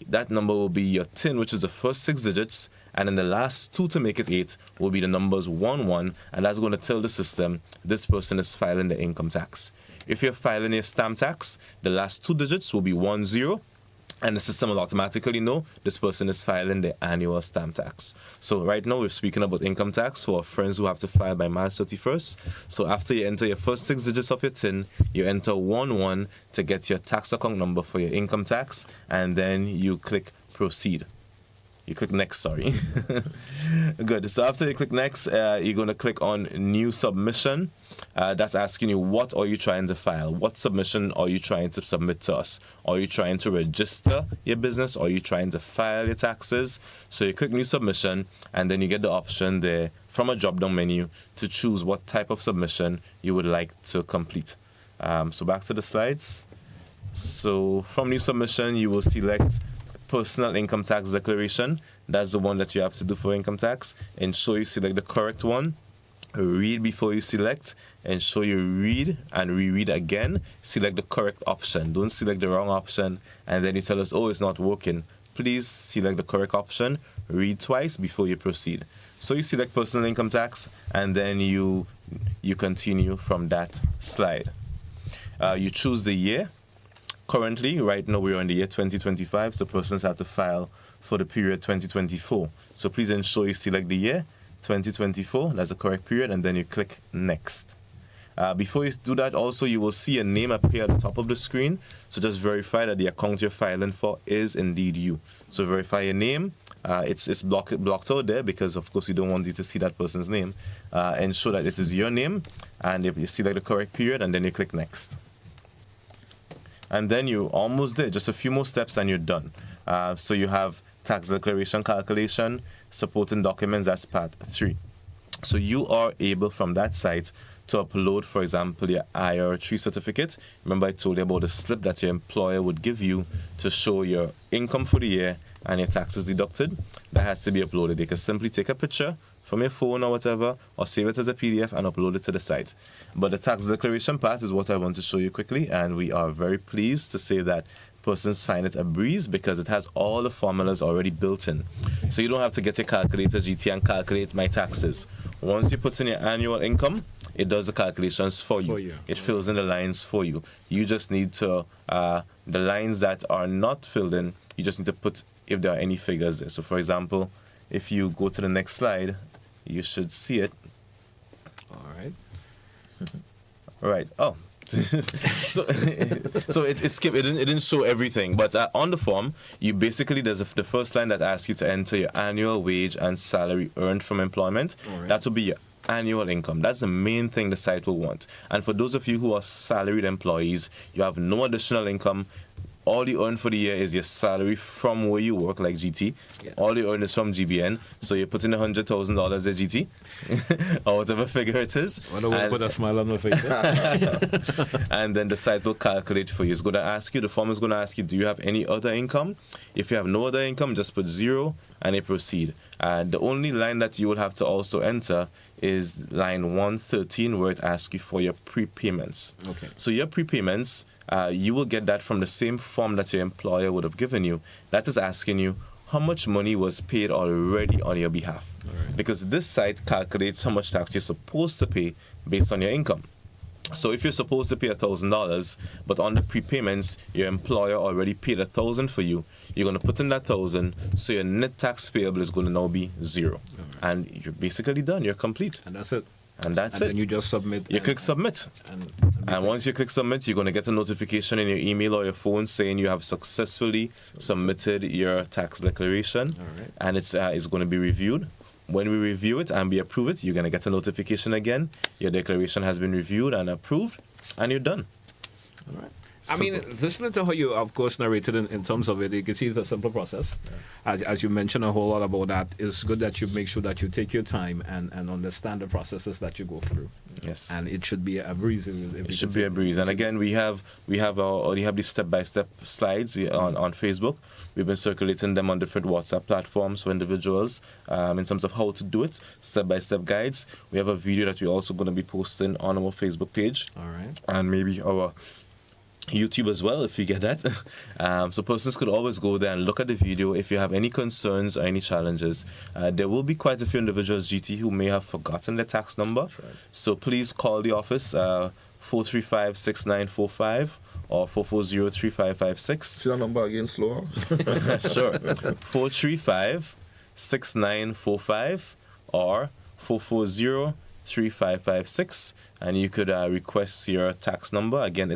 that number will be your TIN, which is the first 6 digits, and then the last 2 to make it 8 will be the numbers 11, and that's going to tell the system this person is filing the income tax. If you're filing your stamp tax, the last 2 digits will be 10, and the system will automatically know this person is filing the annual stamp tax. So right now we're speaking about income tax for friends who have to file by March 31st. So after you enter your first 6 digits of your TIN, you enter 11 to get your tax account number for your income tax, and then you click proceed. You click next, sorry. Good. So after you click next, you're going to click on new submission. That's asking you, what are you trying to file? What submission are you trying to submit to us? Are you trying to register your business? Are you trying to file your taxes? So you click new submission, and then you get the option there from a drop-down menu to choose what type of submission you would like to complete. So back to the slides. So from new submission, you will select personal income tax declaration. That's the one that you have to do for income tax. Ensure you select the correct one. Read before you select. Ensure you read and reread again. Select the correct option. Don't select the wrong option and then you tell us, oh, it's not working. Please select the correct option. Read twice before you proceed. So you select personal income tax, and then you continue from that slide. You choose the year. Currently, right now, we're in the year 2025, so persons have to file for the period 2024. So please ensure you select the year 2024, that's the correct period, and then you click next. Before you do that, also, you will see a name appear at the top of the screen. So just verify that the account you're filing for is indeed you. So verify your name. It's blocked out there because, of course, you don't want you to see that person's name. Ensure that it is your name, and if you select the correct period, and then you click next. And then you're almost there, just a few more steps and you're done. So you have tax declaration calculation, supporting documents, that's part 3. So you are able from that site to upload, for example, your IR3 certificate. Remember I told you about the slip that your employer would give you to show your income for the year and your taxes deducted. That has to be uploaded. You can simply take a picture from your phone or whatever, or save it as a PDF and upload it to the site. But the tax declaration part is what I want to show you quickly, and we are very pleased to say that persons find it a breeze because it has all the formulas already built in. So you don't have to get your calculator GT and calculate my taxes. Once you put in your annual income, it does the calculations for you. It fills in the lines for you. You just need to, the lines that are not filled in, you just need to put if there are any figures there. So for example, if you go to the next slide, you should see it. All right. Right. Oh. so it skipped. It didn't show everything. But on the form, you basically, there's the first line that asks you to enter your annual wage and salary earned from employment. Right. That will be your annual income. That's the main thing the site will want. And for those of you who are salaried employees, you have no additional income. All you earn for the year is your salary from where you work, like GT. Yeah. All you earn is from GBN. So you put in $100,000 at GT, or whatever figure it is. I don't want to put a smile on my face. And then the site will calculate for you. It's going to ask you, the form is going to ask you, do you have any other income? If you have no other income, just put 0 and you proceed. The only line that you will have to also enter is line 113, where it asks you for your prepayments. Okay. So your prepayments, you will get that from the same form that your employer would have given you. That is asking you how much money was paid already on your behalf. Right. Because this site calculates how much tax you're supposed to pay based on your income. So if you're supposed to pay $1,000, but on the prepayments, your employer already paid $1,000 for you, you're going to put in that $1,000, so your net tax payable is going to now be 0. Right. And you're basically done. You're complete. And that's it. And that's it. And then you just submit. You click submit. And once you click submit, you're going to get a notification in your email or your phone saying you have successfully submitted your tax declaration. All right. And it's going to be reviewed. When we review it and we approve it, you're going to get a notification again. Your declaration has been reviewed and approved, and you're done. All right. I mean, listening to how you, of course, narrated in terms of it, you can see it's a simple process. Yeah. As you mentioned a whole lot about that, it's good that you make sure that you take your time and understand the processes that you go through. Yes. And it should be a breeze. It should be a breeze. And again, we have these step-by-step slides on Facebook. We've been circulating them on different WhatsApp platforms for individuals in terms of how to do it, step-by-step guides. We have a video that we're also going to be posting on our Facebook page. All right. And maybe our YouTube as well, if you get that. So persons could always go there and look at the video. If you have any concerns or any challenges, there will be quite a few individuals, GT, who may have forgotten their tax number. Right. So please call the office, 435-6945 or 440-3556. See that number again, slower? Sure. 435-6945 or 440-3556. And you could request your tax number. Again,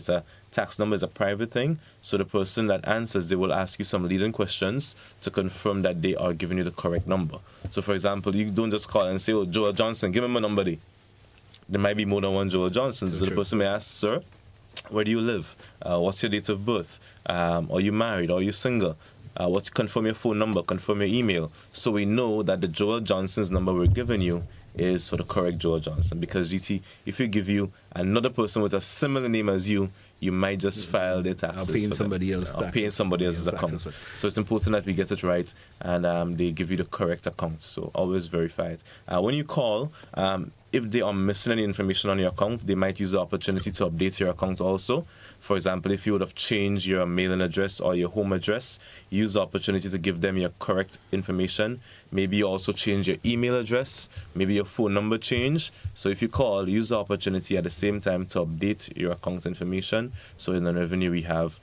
tax number is a private thing, so the person that answers, they will ask you some leading questions to confirm that they are giving you the correct number. So, for example, you don't just call and say, "Oh, Joel Johnson, give me my number." There might be more than one Joel Johnson. So the person may ask, "Sir, where do you live? What's your date of birth? Are you married? Are you single? Confirm your phone number, confirm your email." So we know that the Joel Johnson's number we're giving you is for the correct Joel Johnson. Because GT, if we give you another person with a similar name as you, you might just file their taxes. Paying somebody else's account. So it's important that we get it right and they give you the correct account. So always verify it. When you call, if they are missing any information on your account, they might use the opportunity to update your account also. For example, if you would have changed your mailing address or your home address, use the opportunity to give them your correct information. Maybe you also change your email address, maybe your phone number change. So if you call, use the opportunity at the same time to update your account information. So in the revenue, we have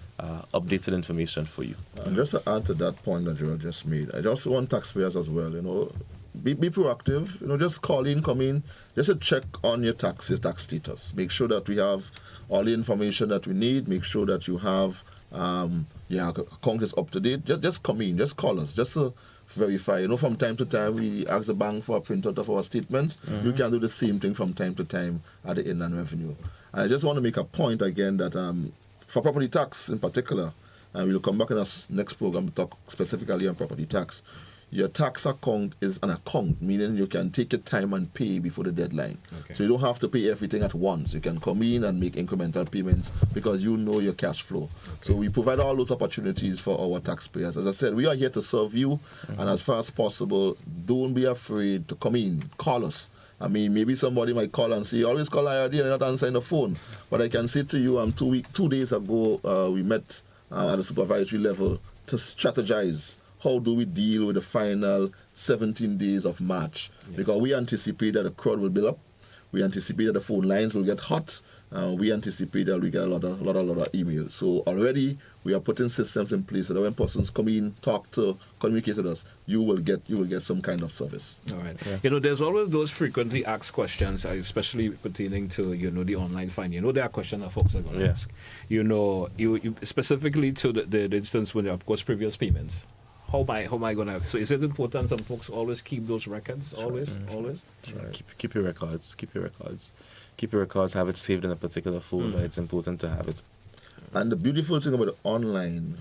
updated information for you. And just to add to that point that you just made, I just want taxpayers as well, be proactive, just call in, come in, just to check on your tax status. Make sure that we have all the information that we need. Make sure that you have your account is up to date. Just come in, just call us, just to verify. From time to time we ask the bank for a printout of our statements. Mm-hmm. You can do the same thing from time to time at the Inland Revenue. And I just want to make a point again that for property tax in particular, and we'll come back in our next program to talk specifically on property tax. Your tax account is an account, meaning you can take your time and pay before the deadline. Okay. So you don't have to pay everything at once. You can come in and make incremental payments because you know your cash flow. Okay. So we provide all those opportunities for our taxpayers. As I said, we are here to serve you, and as far as possible, don't be afraid to come in. Call us. I mean, maybe somebody might call and say, always call IRD and not answering the phone. But I can say to you, 2 days ago, we met at the supervisory level to strategize. How do we deal with the final 17 days of March? Yes. Because we anticipate that the crowd will build up. We anticipate that the phone lines will get hot. We anticipate that we get a lot of emails. So already we are putting systems in place so that when persons come in, communicate with us, you will get some kind of service. All right. Yeah. There's always those frequently asked questions, especially pertaining to the online fine. There are questions that folks are going to ask. You specifically to the instance when, of course, previous payments. How am I gonna? So is it important some folks always keep those records? Always. Right. Keep your records. Keep your records. Have it saved in a particular folder. It's important to have it. And the beautiful thing about the online,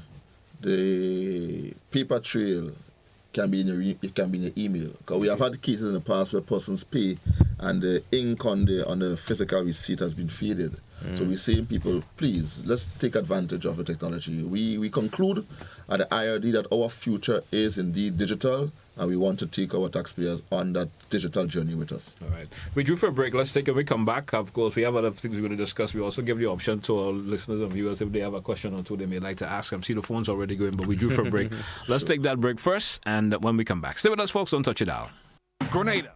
the paper trail can be in your email. Because we have had cases in the past where persons pay and the ink on the physical receipt has been faded. So we're saying, people, please, let's take advantage of the technology. We conclude at the IRD that our future is indeed digital, and we want to take our taxpayers on that digital journey with us. All right. We drew for a break. Let's take a break. Come back. Of course, we have other things we're going to discuss. We also give the option to our listeners and viewers if they have a question or two they may like to ask. I see the phone's already going, but we drew for a break. Let's take that break first, and when we come back, stay with us, folks. Don't touch it out. Grenada.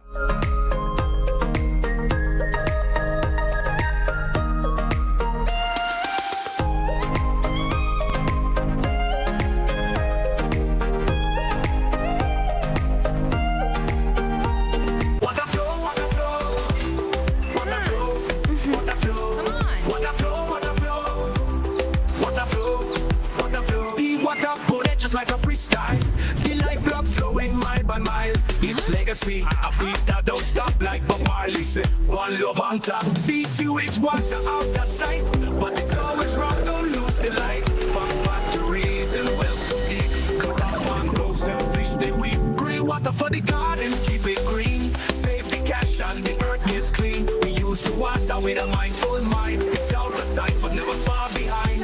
Legacy, a beat that don't stop like Bob Marley said. One love on top. BCUH water out of sight, but it's always wrong. Don't lose the light. From factories and wells so deep, corrupts mangroves and fish they weep. Green water for the garden, keep it green. Save the cash and the earth gets clean. We use the water with a mindful mind. It's out of sight, but never far behind.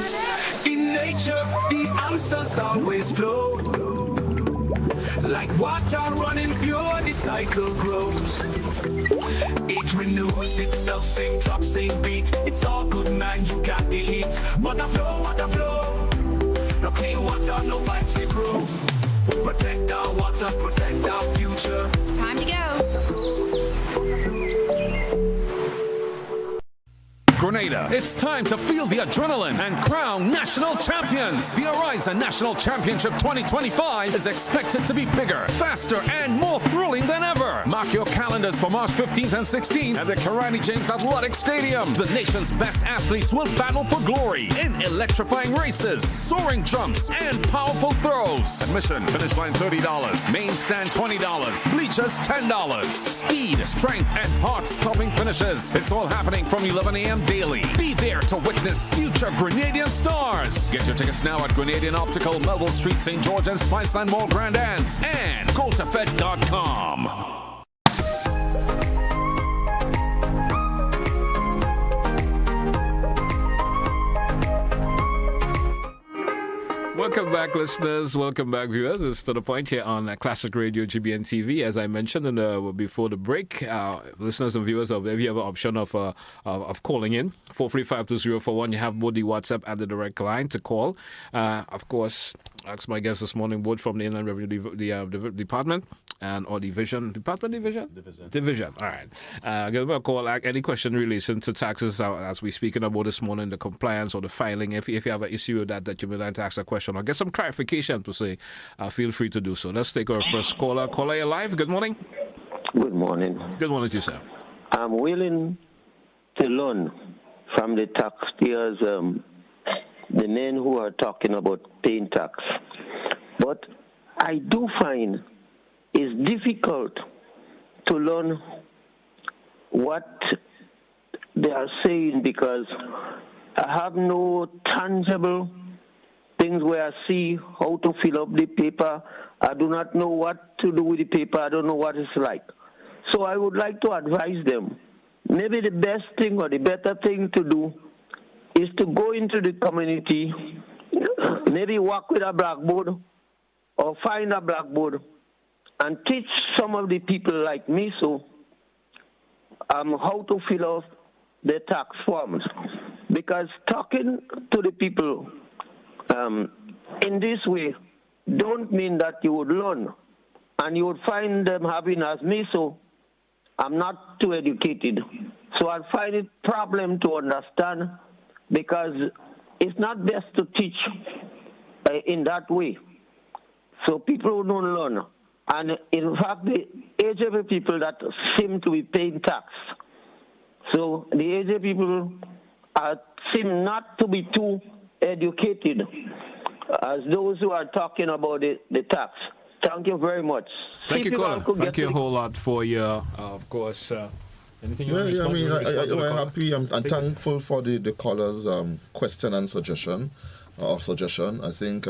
In nature, the answers always flow. Like water running pure, the cycle grows. It renews itself, same drop, same beat. It's all good, man, you got the heat. Water flow. No clean water, no vibes to grow. Protect our water, protect our future. Time to go. Grenada, it's time to feel the adrenaline and crown national champions. The Horizon National Championship 2025 is expected to be bigger, faster, and more thrilling than ever. Mark your calendars for March 15th and 16th at the Karani James Athletic Stadium. The nation's best athletes will battle for glory in electrifying races, soaring jumps, and powerful throws. Admission, finish line $30, main stand $20, bleachers $10. Speed, strength, and heart-stopping finishes. It's all happening from 11 a.m. daily. Be there to witness future Grenadian stars. Get your tickets now at Grenadian Optical, Melville Street, St. George, and Spiceland Mall, Grand Anse, and GoToFed.com. Welcome back, listeners. Welcome back, viewers. It's To The Point here on Classic Radio GBN TV. As I mentioned before the break, listeners and viewers, if you have an option of calling in, 435-2041, you have both the WhatsApp and the direct line to call. Of course, asked my guest this morning, both from the Inland Revenue Department or Division. Division. All right. Give them a call. Any question relation to taxes, as we're speaking about this morning, the compliance or the filing. If you have an issue with that you would like to ask a question or get some clarification to say, feel free to do so. Let's take our first caller. Caller, you're live. Good morning. Good morning. Good morning to you, sir. I'm willing to learn from the taxpayers, the men who are talking about paying tax. But I do find it's difficult to learn what they are saying because I have no tangible things where I see how to fill up the paper. I do not know what to do with the paper. I don't know what it's like. So I would like to advise them. Maybe the best thing or the better thing to do is to go into the community, maybe work with a blackboard or find a blackboard and teach some of the people like me how to fill out their tax forms. Because talking to the people in this way don't mean that you would learn. And you would find them having as me, I'm not too educated. So I find it problem to understand because it's not best to teach in that way. So people who don't learn. And in fact, the age people that seem to be paying tax. So the age people seem not to be too educated as those who are talking about the tax. Thank you very much. Thank you, caller. Thank you a whole lot for your, of course. Anything you want to respond? I'm happy. I'm thankful for the caller's question and suggestion. I think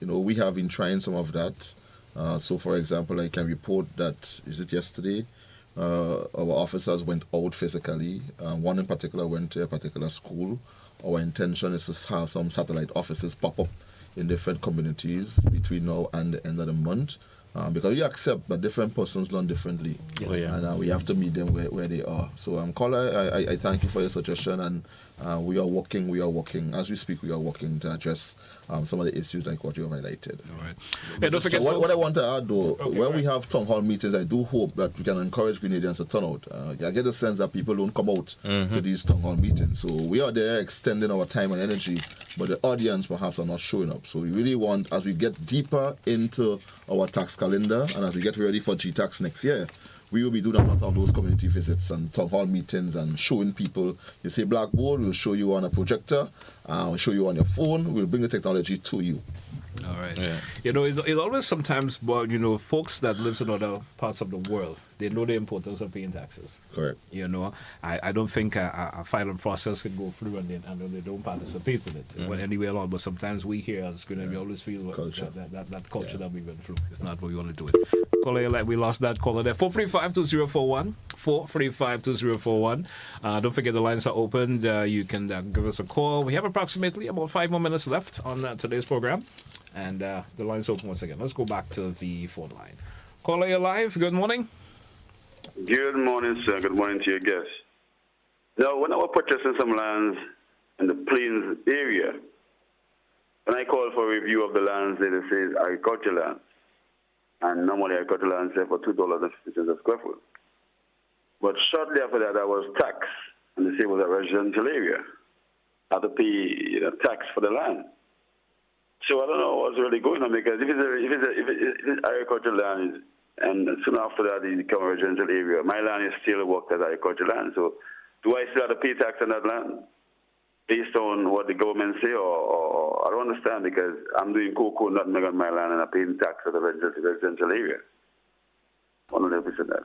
we have been trying some of that. So, for example, I can report that yesterday? Our officers went out physically. One in particular went to a particular school. Our intention is to have some satellite offices pop up in different communities between now and the end of the month. Because we accept that different persons learn differently. Yes. Oh, yeah. And we have to meet them where they are. So, caller, I thank you for your suggestion, and we are working, as we speak, we are working to address some of the issues like what you have highlighted. All right. Yeah, don't forget, what I want to add, though, Okay, when we have town hall meetings, I do hope that we can encourage Grenadians to turn out. I get the sense that people don't come out to these town hall meetings. So we are there extending our time and energy, but the audience perhaps are not showing up. So we really want, as we get deeper into our tax calendar and as we get ready for GTAX next year, we will be doing a lot of those community visits and town hall meetings and showing people. You say blackboard, we'll show you on a projector, we'll show you on your phone, we'll bring the technology to you. All right. Yeah. You know, it always sometimes, well, you know, folks that lives in other parts of the world, they know the importance of paying taxes. Correct. You know, I don't think a filing process could go through and they don't participate in it. Well, anywhere along, but sometimes we here as Grenada, we always feel that culture that we went through is not what we want to do it. Caller, like we lost that caller there. 435-2041. 435-2041. Don't forget the lines are open. You can give us a call. We have approximately about 5 more minutes left on today's program. And the line's open once again. Let's go back to the phone line. Caller, you're live. Good morning. Good morning, sir. Good morning to your guests. Now, when I was purchasing some lands in the Plains area, when I called for a review of the lands, they say agricultural lands. And normally agricultural lands sell for $2.50 a square foot. But shortly after that, I was taxed, and they say it was a residential area. I had to pay tax for the land. So I don't know what's really going on, because if it's agricultural land, and soon after that it becomes a residential area, my land is still worked as agricultural land. So do I still have to pay tax on that land based on what the government say, or I don't understand, because I'm doing cocoa nutmeg on my land and I'm paying tax at a residential area. 100%.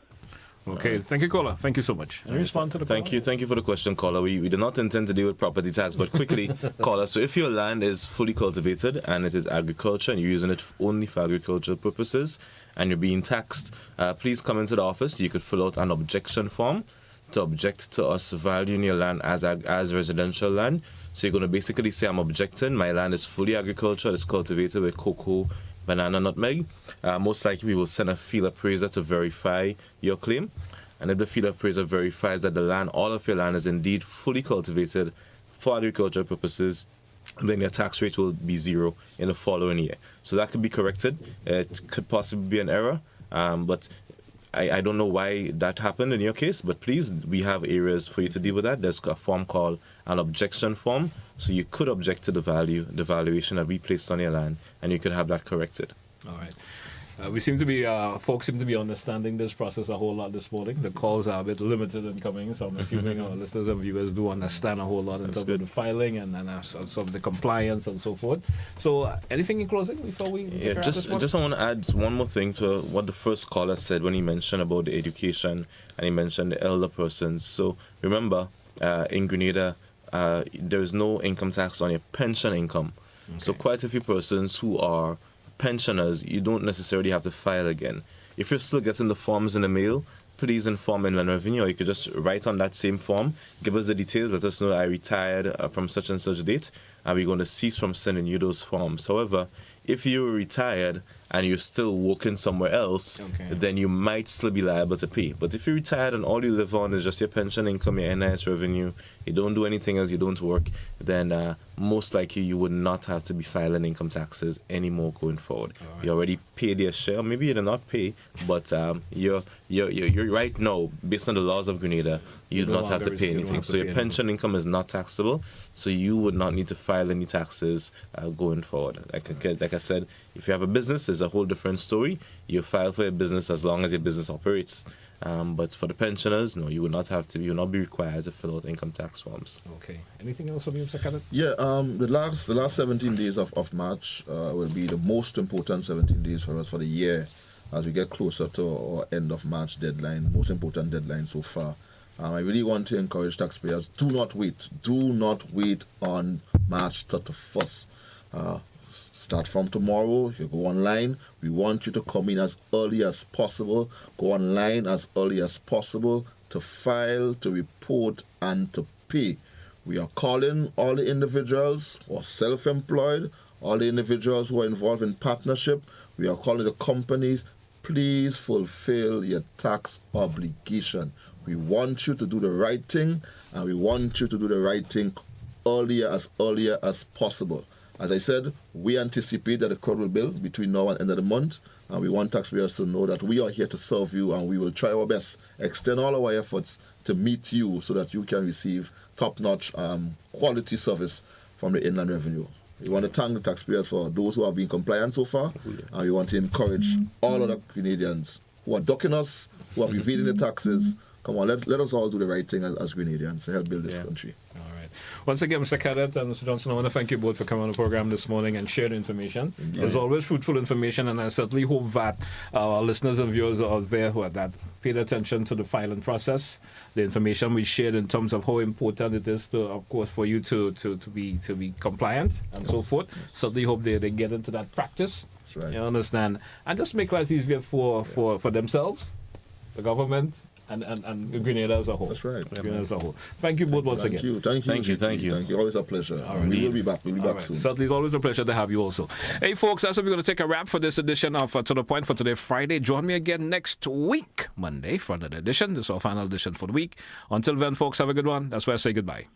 Okay, thank you, caller. Thank you so much. Can you respond to the Thank you for the question, caller. We do not intend to deal with property tax, but quickly, caller. So if your land is fully cultivated and it is agriculture and you're using it only for agricultural purposes and you're being taxed, please come into the office. You could fill out an objection form to object to us valuing your land as residential land. So you're going to basically say, I'm objecting. My land is fully agricultural. It's cultivated with cocoa, banana, nutmeg. Most likely we will send a field appraiser to verify your claim. And if the field appraiser verifies that all of your land is indeed fully cultivated for agricultural purposes, then your tax rate will be zero in the following year. So that could be corrected. It could possibly be an error, but I don't know why that happened in your case, but please, we have areas for you to deal with that. There's a form called an objection form, so you could object to the valuation that we placed on your land, and you could have that corrected. All right. Folks seem to be understanding this process a whole lot this morning. The calls are a bit limited in coming, so I'm assuming our listeners and viewers do understand a whole lot in terms of the filing and some of the compliance and so forth. So, anything in closing before we? Yeah, just I want to add one more thing to what the first caller said when he mentioned about the education and he mentioned the elder persons. So remember, in Grenada, there is no income tax on your pension income. Okay. So quite a few persons who are pensioners, you don't necessarily have to file again. If you're still getting the forms in the mail, please inform Inland Revenue, or you could just write on that same form, give us the details, let us know I retired from such and such date, and we're going to cease from sending you those forms. However, if you're retired and you're still working somewhere else, then you might still be liable to pay. But if you're retired and all you live on is just your pension income, your NIS revenue, you don't do anything else, you don't work, then most likely you would not have to be filing income taxes anymore going forward. Right. You already paid your share. Maybe you did not pay, but you're right now, based on the laws of Grenada, you do not have to pay anything. So your pension income is not taxable, so you would not need to file any taxes going forward. Like I said, if you have a business, it's a whole different story. You file for your business as long as your business operates. But for the pensioners, no, you will not have to. You will not be required to fill out income tax forms. Okay. Anything else from you, Mr. Cadet? Yeah. The last 17 days of March will be the most important 17 days for us for the year, as we get closer to our end of March deadline, most important deadline so far. I really want to encourage taxpayers: do not wait. Do not wait on March 31st. Start from tomorrow. You go online. We want you to come in as early as possible. Go online as early as possible to file, to report, and to pay. We are calling all the individuals who are self-employed all the individuals who are involved in partnership, we are calling the companies, please fulfill your tax obligation. We want you to do the right thing, and we want you to do the right thing earlier as possible. As I said, we anticipate that the crowd will build between now and end of the month, and we want taxpayers to know that we are here to serve you, and we will try our best, extend all our efforts to meet you so that you can receive top-notch quality service from the Inland Revenue. We want to thank the taxpayers for those who have been compliant so far, and we want to encourage all other Grenadians who are ducking us, who are evading the taxes. Come on, let us all do the right thing as Grenadians to help build this country. All right. Once again, Mr. Cadet and Mr. Johson, I want to thank you both for coming on the program this morning and sharing information. There's always fruitful information, and I certainly hope that our listeners and viewers out there who are that paid attention to the filing process, the information we shared in terms of how important it is to, of course, for you to be compliant and so forth. Certainly hope they get into that practice. That's right. You understand? And just make life easier for themselves, the government, and Grenada as a whole. That's right. Grenada as a whole. Thank you both once again. Thank you. Always a pleasure. We will be back. We'll be back soon. Certainly, it's always a pleasure to have you also. Hey, folks, that's what we're going to take a wrap for this edition of To The Point for today, Friday. Join me again next week, Monday, for another edition. This is our final edition for the week. Until then, folks, have a good one. That's where I say goodbye.